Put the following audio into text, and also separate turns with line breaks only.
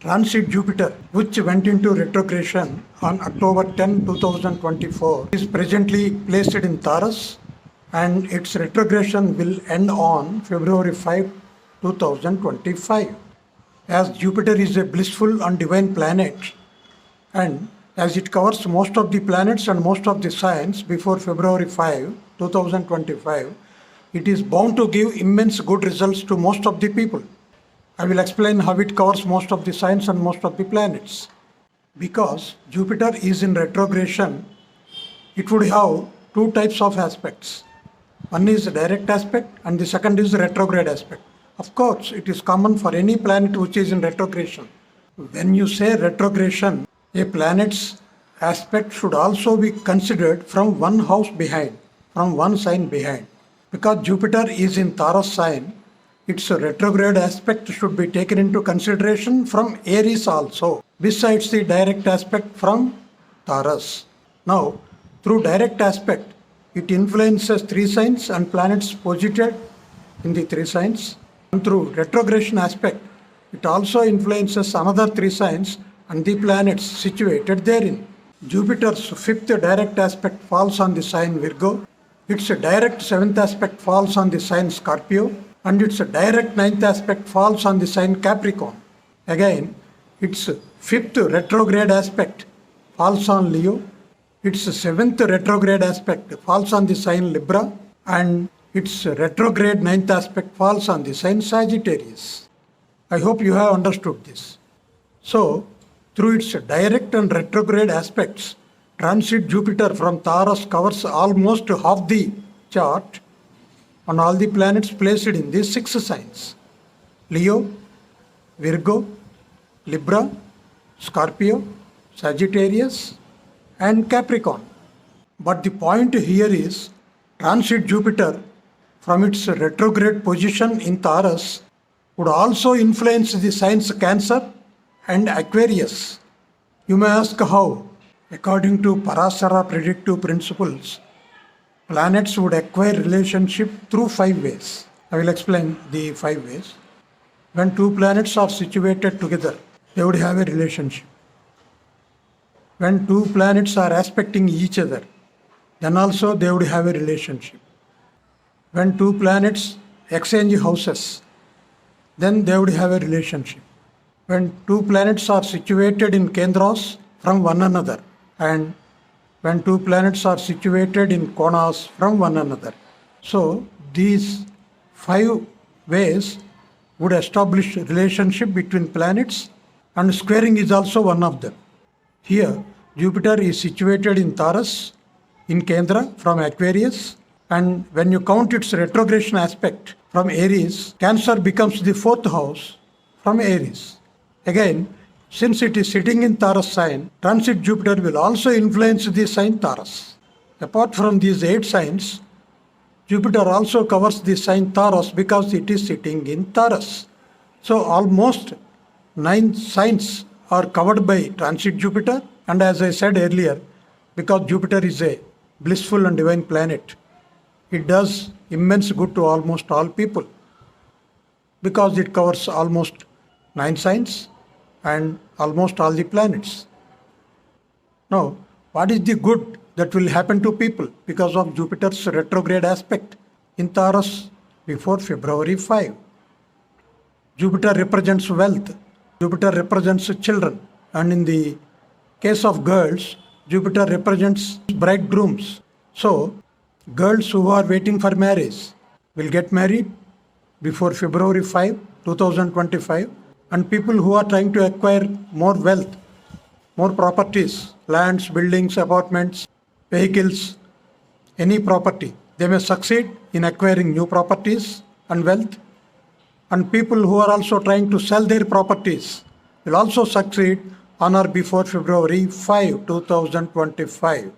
Transit Jupiter, which went into retrogression on October 10, 2024, is presently placed in Taurus, and its retrogression will end on February 5, 2025. As Jupiter is a blissful and divine planet, and as it covers most of the planets and most of the signs before February 5, 2025, it is bound to give immense good results to most of the people. I will explain how it covers most of the signs and most of the planets. Because Jupiter is in retrogression, it would have two types of aspects. One is direct aspect and the second is retrograde aspect. Of course, it is common for any planet which is in retrogression. When you say retrogression, a planet's aspect should also be considered from one house behind, from one sign behind. Because Jupiter is in Taurus sign, its retrograde aspect should be taken into consideration from Aries also, besides the direct aspect from Taurus. Now, through direct aspect, it influences three signs and planets posited in the three signs. And through retrogression aspect, it also influences another three signs and the planets situated therein. Jupiter's fifth direct aspect falls on the sign Virgo, its direct seventh aspect falls on the sign Scorpio, and its direct ninth aspect falls on the sign Capricorn. Again, its fifth retrograde aspect falls on Leo, its seventh retrograde aspect falls on the sign Libra, and its retrograde ninth aspect falls on the sign Sagittarius. I hope you have understood this. So, through its direct and retrograde aspects, transit Jupiter from Taurus covers almost half the chart on all the planets placed in these six signs: Leo, Virgo, Libra, Scorpio, Sagittarius, and Capricorn. But the point here is, transit Jupiter from its retrograde position in Taurus would also influence the signs Cancer and Aquarius. You may ask how. According to Parasara predictive principles, planets would acquire relationship through 5 ways. I will explain the 5 ways. When two planets are situated together, they would have a relationship. When two planets are aspecting each other, then also they would have a relationship. When two planets exchange houses, then they would have a relationship. When two planets are situated in kendras from one another, and when two planets are situated in konas from one another. So these 5 ways would establish a relationship between planets, and squaring is also one of them. Here, Jupiter is situated in Taurus, in Kendra from Aquarius, and when you count its retrogression aspect from Aries, Cancer becomes the 4th house from Aries. Again, since it is sitting in Taurus sign, transit Jupiter will also influence the sign Taurus. Apart from these 8 signs, Jupiter also covers the sign Taurus because it is sitting in Taurus. So almost 9 signs are covered by transit Jupiter, and as I said earlier, because Jupiter is a blissful and divine planet, it does immense good to almost all people because it covers almost 9 signs and almost all the planets. Now, what is the good that will happen to people because of Jupiter's retrograde aspect in Taurus before February 5? Jupiter represents wealth. Jupiter represents children. And in the case of girls, Jupiter represents bridegrooms. So, girls who are waiting for marriage will get married before February 5, 2025. And people who are trying to acquire more wealth, more properties, lands, buildings, apartments, vehicles, any property, they may succeed in acquiring new properties and wealth. And people who are also trying to sell their properties will also succeed on or before February 5, 2025.